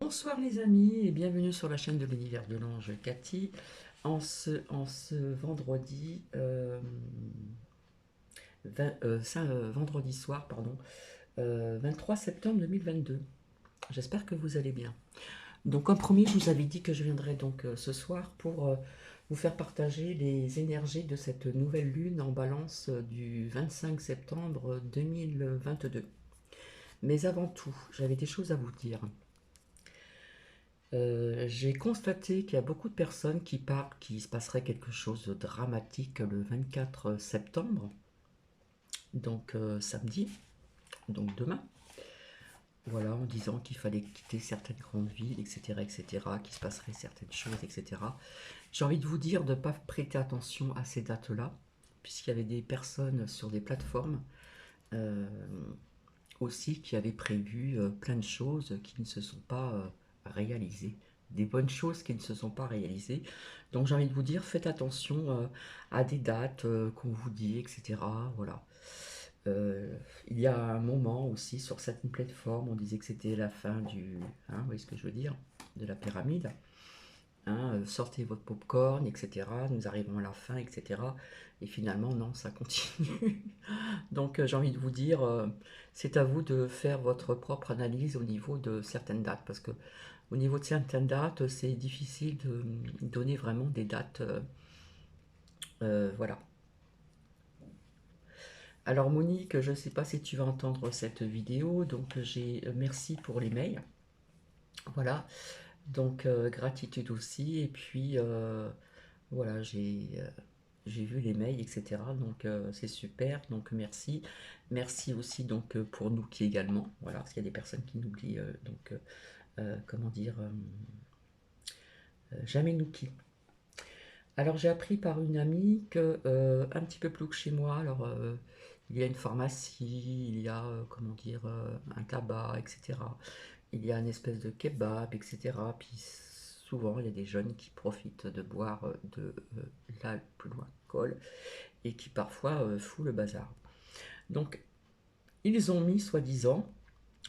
Bonsoir les amis et bienvenue sur la chaîne de l'univers de l'ange Cathy en ce vendredi, vendredi soir, pardon, 23 septembre 2022. J'espère que vous allez bien. Donc comme promis, je vous avais dit que je viendrais donc ce soir pour vous faire partager les énergies de cette nouvelle lune en balance du 25 septembre 2022. Mais avant tout, j'avais des choses à vous dire. J'ai constaté qu'il y a beaucoup de personnes qui parlent qu'il se passerait quelque chose de dramatique le 24 septembre, donc samedi, donc demain. Voilà, en disant qu'il fallait quitter certaines grandes villes, etc., etc., qu'il se passerait certaines choses, etc. J'ai envie de vous dire de ne pas prêter attention à ces dates-là, puisqu'il y avait des personnes sur des plateformes euh, aussi qui avaient prévu plein de choses qui ne se sont pas réalisées, des bonnes choses qui ne se sont pas réalisées. Donc j'ai envie de vous dire, faites attention à des dates qu'on vous dit, etc. Voilà. Il y a un moment aussi sur certaines plateformes, on disait que c'était la fin du, vous voyez ce que je veux dire, de la pyramide. Sortez votre popcorn, etc. Nous arrivons à la fin, etc. Et finalement, non, ça continue. Donc j'ai envie de vous dire, c'est à vous de faire votre propre analyse au niveau de certaines dates, parce que au niveau de certaines dates, c'est difficile de donner vraiment des dates. Voilà. Alors Monique, je ne sais pas si tu vas entendre cette vidéo, donc j'ai merci pour les mails. Voilà. Donc gratitude aussi, et puis voilà, j'ai vu les mails, etc. Donc c'est super, donc merci. Merci aussi donc pour Nookie également, voilà, parce qu'il y a des personnes qui n'oublient donc comment dire jamais Nookie. Alors j'ai appris par une amie que un petit peu plus que chez moi, alors il y a une pharmacie, il y a comment dire un tabac, etc. Il y a une espèce de kebab, etc. Puis souvent il y a des jeunes qui profitent de boire de là plus loin colle et qui parfois fout le bazar. Donc ils ont mis soi-disant,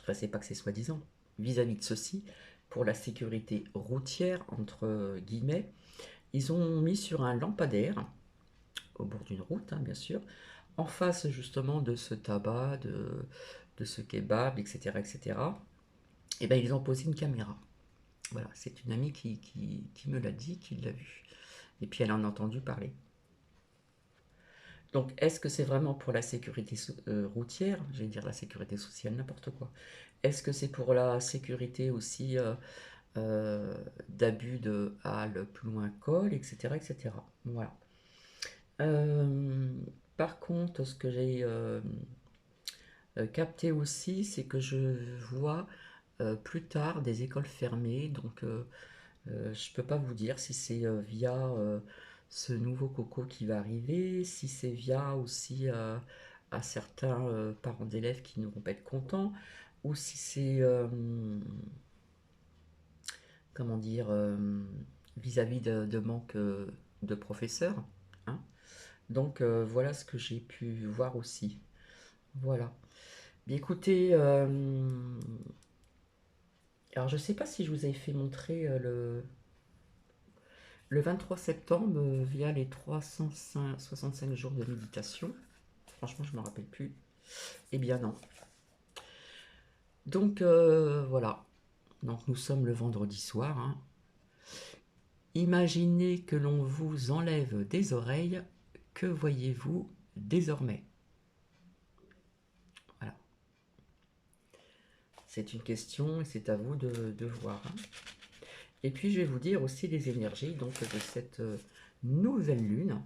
enfin c'est pas que c'est soi-disant, vis-à-vis de ceci, pour la sécurité routière entre guillemets, ils ont mis sur un lampadaire au bord d'une route, bien sûr, en face justement de ce tabac, de ce kebab, etc., etc. Et ben ils ont posé une caméra. Voilà, c'est une amie qui me l'a dit, qui l'a vu. Et puis elle en a entendu parler. Donc, est-ce que c'est vraiment pour la sécurité routière? Je vais dire la sécurité sociale, n'importe quoi. Est-ce que c'est pour la sécurité aussi d'abus de halle plus loin col, etc., etc. Voilà. Euh, Par contre, ce que j'ai capté aussi, c'est que je vois plus tard des écoles fermées, donc je peux pas vous dire si c'est via ce nouveau coco qui va arriver, si c'est via aussi à certains parents d'élèves qui ne vont pas être contents, ou si c'est comment dire vis-à-vis de manque de professeurs. Hein. Donc voilà ce que j'ai pu voir aussi. Voilà. Bien écoutez, alors je sais pas si je vous avais fait montrer le 23 septembre, via les 365 jours de méditation, franchement, je ne me rappelle plus. Eh bien, non. Donc, voilà. Donc, nous sommes le vendredi soir. Imaginez que l'on vous enlève des oreilles. Que voyez-vous désormais? Voilà. C'est une question et c'est à vous de voir. Et puis, je vais vous dire aussi les énergies donc, de cette nouvelle lune.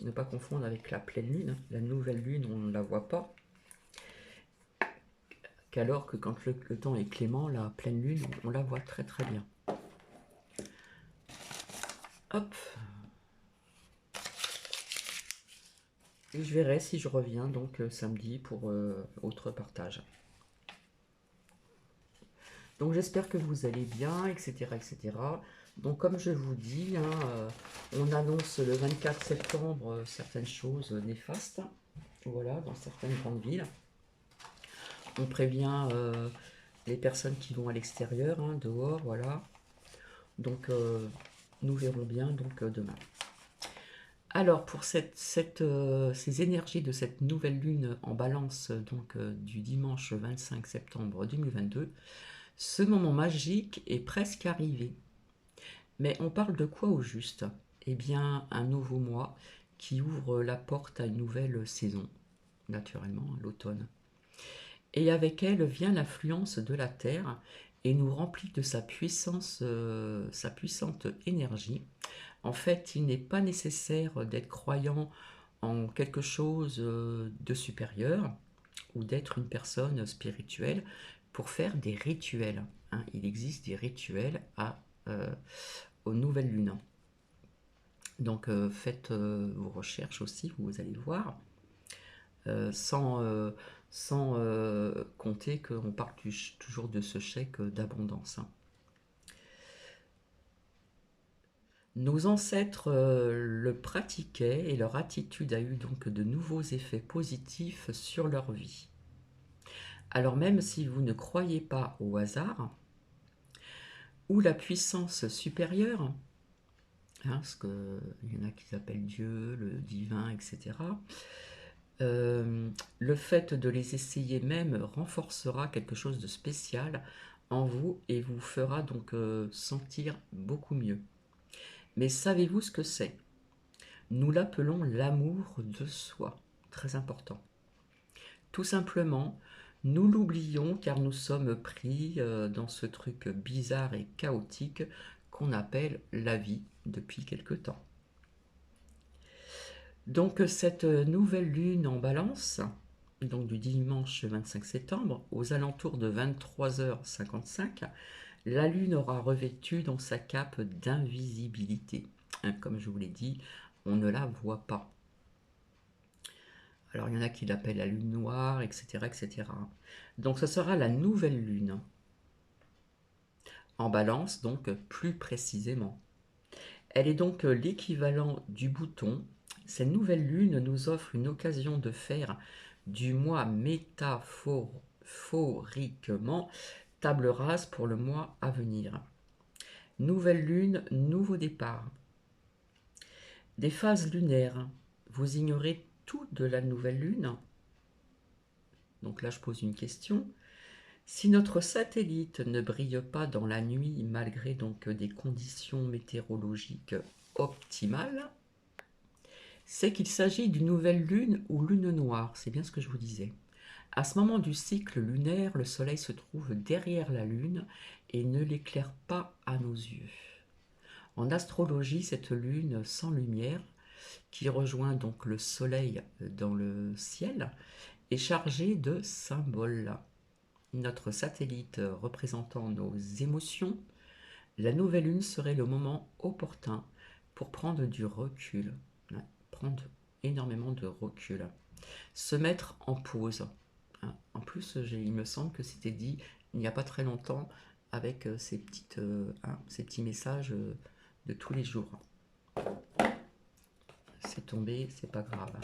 Ne pas confondre avec la pleine lune. La nouvelle lune, on ne la voit pas. Qu'alors que quand le temps est clément, la pleine lune, on la voit très très bien. Hop. Et je verrai si je reviens donc samedi pour autre partage. Donc j'espère que vous allez bien, etc., etc. Donc comme je vous dis, on annonce le 24 septembre certaines choses néfastes, voilà, dans certaines grandes villes. On prévient les personnes qui vont à l'extérieur, hein, dehors, voilà. Donc, nous verrons bien donc demain. Alors, pour ces énergies de cette nouvelle lune en balance, donc du dimanche 25 septembre 2022, ce moment magique est presque arrivé. Mais on parle de quoi au juste? Eh bien, un nouveau mois qui ouvre la porte à une nouvelle saison, naturellement, l'automne. Et avec elle vient l'influence de la Terre et nous remplit de sa puissance, sa puissante énergie. En fait, il n'est pas nécessaire d'être croyant en quelque chose de supérieur ou d'être une personne spirituelle pour faire des rituels, hein. Il existe des rituels aux nouvelles lunes. Donc faites vos recherches aussi, vous allez voir, sans compter qu'on parle toujours de ce chèque d'abondance, hein. Nos ancêtres le pratiquaient et leur attitude a eu donc de nouveaux effets positifs sur leur vie. Alors même si vous ne croyez pas au hasard ou la puissance supérieure, hein, il y en a qui s'appellent Dieu, le divin, etc., le fait de les essayer même renforcera quelque chose de spécial en vous et vous fera donc sentir beaucoup mieux. Mais savez-vous ce que c'est? Nous l'appelons l'amour de soi, très important. Tout simplement, nous l'oublions car nous sommes pris dans ce truc bizarre et chaotique qu'on appelle la vie depuis quelque temps. Donc cette nouvelle lune en balance, donc du dimanche 25 septembre, aux alentours de 23h55, la lune aura revêtu dans sa cape d'invisibilité. Hein, comme je vous l'ai dit, on ne la voit pas. Alors il y en a qui l'appellent la lune noire, etc., etc. Donc ce sera la nouvelle lune, en balance donc plus précisément. Elle est donc l'équivalent du bouton. Cette nouvelle lune nous offre une occasion de faire du mois métaphoriquement table rase pour le mois à venir. Nouvelle lune, nouveau départ. Des phases lunaires. Vous ignorez tout de la nouvelle lune? Donc là, je pose une question. Si notre satellite ne brille pas dans la nuit malgré donc des conditions météorologiques optimales, c'est qu'il s'agit d'une nouvelle lune ou lune noire, c'est bien ce que je vous disais. À ce moment du cycle lunaire, le soleil se trouve derrière la lune et ne l'éclaire pas à nos yeux. En astrologie, cette lune sans lumière, qui rejoint donc le soleil dans le ciel, est chargée de symboles. Notre satellite représentant nos émotions, la nouvelle lune serait le moment opportun pour prendre du recul, prendre énormément de recul, se mettre en pause. En plus, il me semble que c'était dit il n'y a pas très longtemps avec ces petits messages de tous les jours. C'est tombé, c'est pas grave.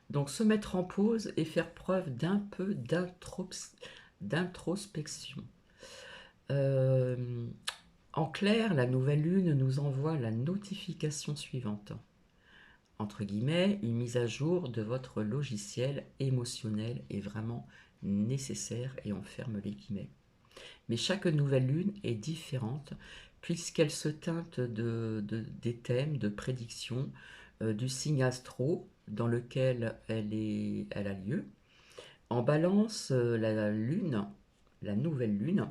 Donc se mettre en pause et faire preuve d'un peu d'introspection. En clair, la nouvelle lune nous envoie la notification suivante. Entre guillemets, une mise à jour de votre logiciel émotionnel est vraiment nécessaire et on ferme les guillemets. Mais chaque nouvelle lune est différente puisqu'elle se teinte des thèmes de prédiction du signe astro dans lequel elle a lieu. En balance, la nouvelle lune,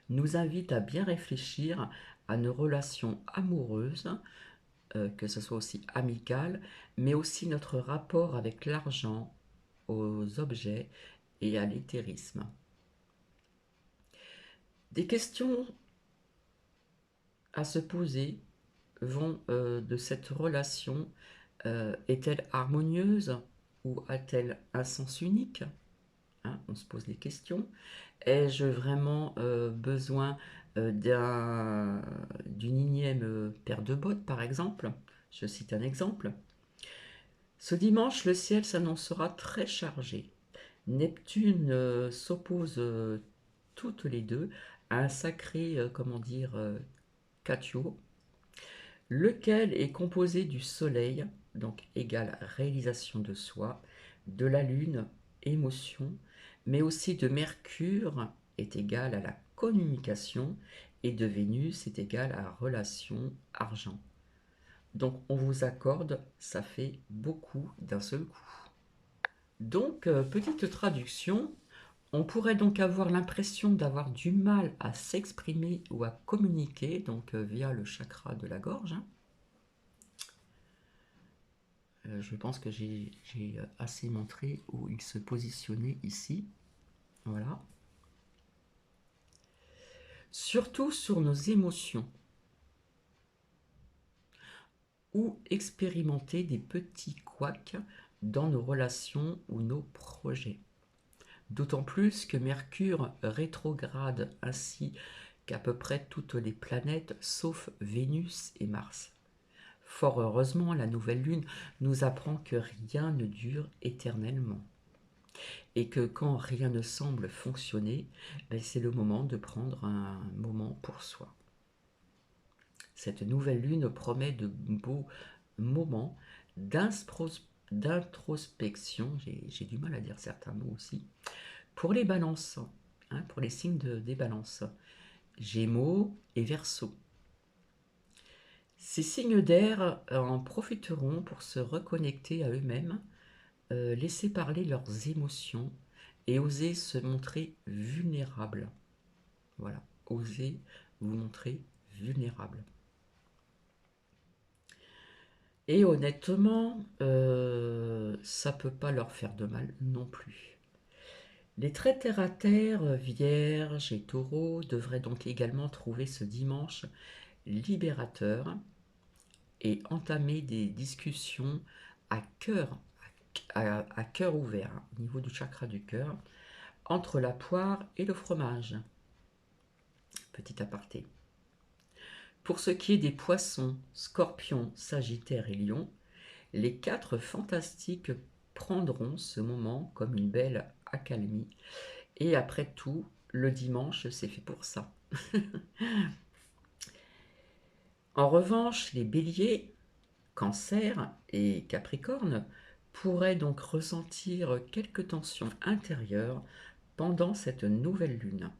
nous invite à bien réfléchir à nos relations amoureuses, que ce soit aussi amicales, mais aussi notre rapport avec l'argent, aux objets et à l'éthérisme. Des questions à se poser vont de cette relation. Est-elle harmonieuse ou a-t-elle un sens unique? Hein, on se pose des questions. Ai-je vraiment besoin d'une énième paire de bottes, par exemple? Je cite un exemple. Ce dimanche, le ciel s'annoncera très chargé. Neptune s'oppose toutes les deux à un sacré, comment dire, Catio, lequel est composé du Soleil, donc égal réalisation de soi, de la Lune, émotion, mais aussi de Mercure est égal à la communication et de Vénus est égal à relation argent. Donc on vous accorde, ça fait beaucoup d'un seul coup. Donc, petite traduction, on pourrait donc avoir l'impression d'avoir du mal à s'exprimer ou à communiquer, donc via le chakra de la gorge, hein. Je pense que j'ai assez montré où il se positionnait ici. Voilà. Surtout sur nos émotions. Ou expérimenter des petits couacs dans nos relations ou nos projets. D'autant plus que Mercure rétrograde ainsi qu'à peu près toutes les planètes sauf Vénus et Mars. Fort heureusement, la nouvelle lune nous apprend que rien ne dure éternellement et que quand rien ne semble fonctionner, c'est le moment de prendre un moment pour soi. Cette nouvelle lune promet de beaux moments d'introspection, j'ai du mal à dire certains mots aussi, pour les balances, hein, pour les signes des balances, Gémeaux et Verseaux. Ces signes d'air en profiteront pour se reconnecter à eux-mêmes, laisser parler leurs émotions et oser se montrer vulnérables. Voilà, oser vous montrer vulnérable. Et honnêtement, ça peut pas leur faire de mal non plus. Les traits terre à terre, vierges et taureaux, devraient donc également trouver ce dimanche libérateur et entamer des discussions à cœur, à cœur ouvert, hein, au niveau du chakra du cœur, entre la poire et le fromage. Petit aparté. Pour ce qui est des poissons, scorpions, sagittaires et lions, les 4 fantastiques prendront ce moment comme une belle accalmie. Et après tout, le dimanche, c'est fait pour ça. En revanche, les béliers, cancer et capricorne pourraient donc ressentir quelques tensions intérieures pendant cette nouvelle lune.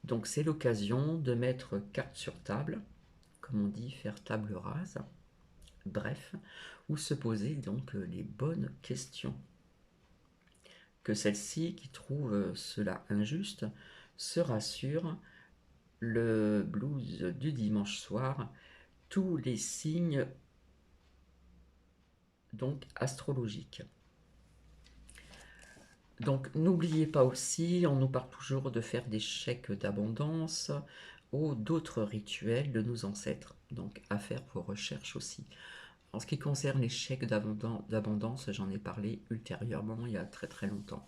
Donc c'est l'occasion de mettre carte sur table, comme on dit, faire table rase, bref, ou se poser donc les bonnes questions. Que celle-ci, qui trouve cela injuste, se rassure, le blues du dimanche soir, tous les signes donc astrologiques. Donc n'oubliez pas aussi, on nous parle toujours de faire des chèques d'abondance ou d'autres rituels de nos ancêtres. Donc à faire vos recherches aussi. En ce qui concerne les chèques d'abondance, j'en ai parlé ultérieurement il y a très très longtemps.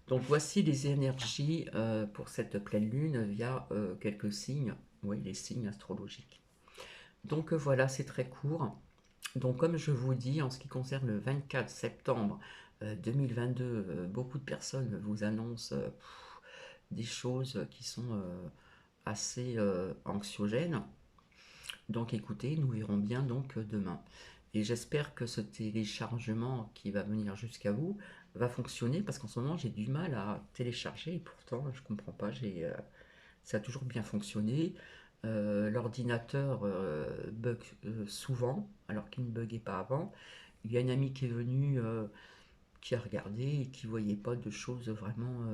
Donc voici les énergies pour cette pleine lune via quelques signes, oui, les signes astrologiques. Donc voilà, c'est très court. Donc comme je vous dis, en ce qui concerne le 24 septembre 2022, beaucoup de personnes vous annoncent des choses qui sont assez anxiogènes. Donc écoutez, nous verrons bien donc demain. Et j'espère que ce téléchargement qui va venir jusqu'à vous va fonctionner parce qu'en ce moment j'ai du mal à télécharger et pourtant je comprends pas, ça a toujours bien fonctionné. L'ordinateur bug souvent alors qu'il ne buguait pas avant. Il y a une amie qui est venue qui a regardé et qui voyait pas de choses vraiment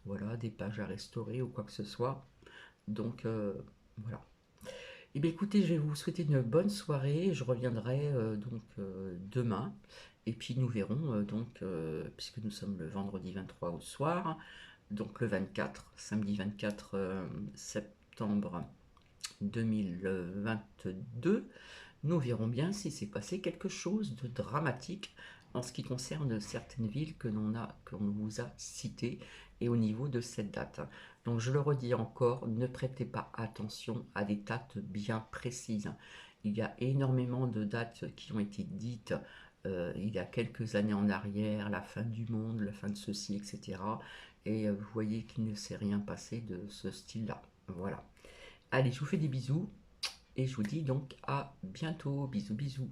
voilà, des pages à restaurer ou quoi que ce soit. Donc voilà. Eh bien, écoutez, je vais vous souhaiter une bonne soirée. Je reviendrai demain. Et puis nous verrons, puisque nous sommes le vendredi 23 au soir, donc le 24, samedi 24 septembre 2022, nous verrons bien si s'est passé quelque chose de dramatique en ce qui concerne certaines villes qu'on vous a citées et au niveau de cette date. Donc je le redis encore, ne prêtez pas attention à des dates bien précises. Il y a énormément de dates qui ont été dites il y a quelques années en arrière, la fin du monde, la fin de ceci, etc. Et vous voyez qu'il ne s'est rien passé de ce style-là. Voilà. Allez, je vous fais des bisous et je vous dis donc à bientôt. Bisous, bisous.